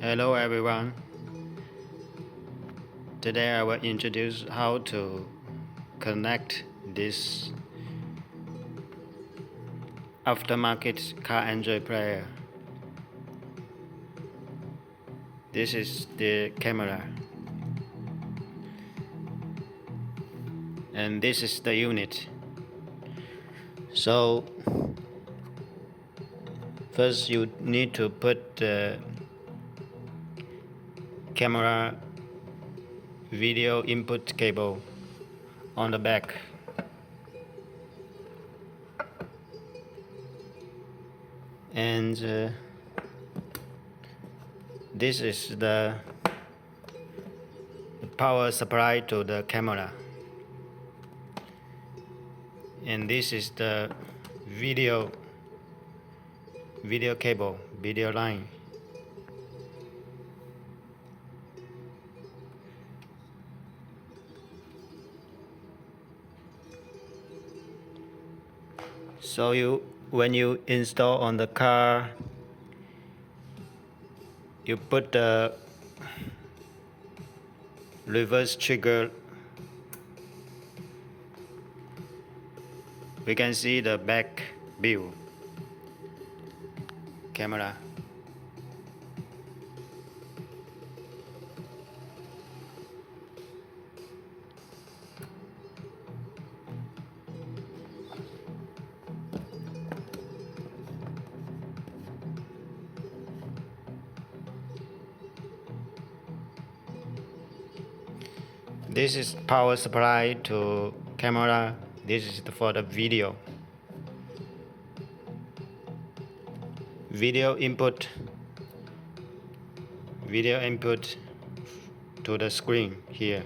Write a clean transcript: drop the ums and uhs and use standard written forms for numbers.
Hello everyone. Today I will introduce how to connect this aftermarket car Android player. This is the camera and this is the unit. So first you need to put the camera video input cable on the back. And this is the power supply to the camera. And this is the video cable, video line. So when you install on the car, you put the reverse trigger. We can see the back view camera. This is power supply to camera. This is for the video. Video input to the screen here.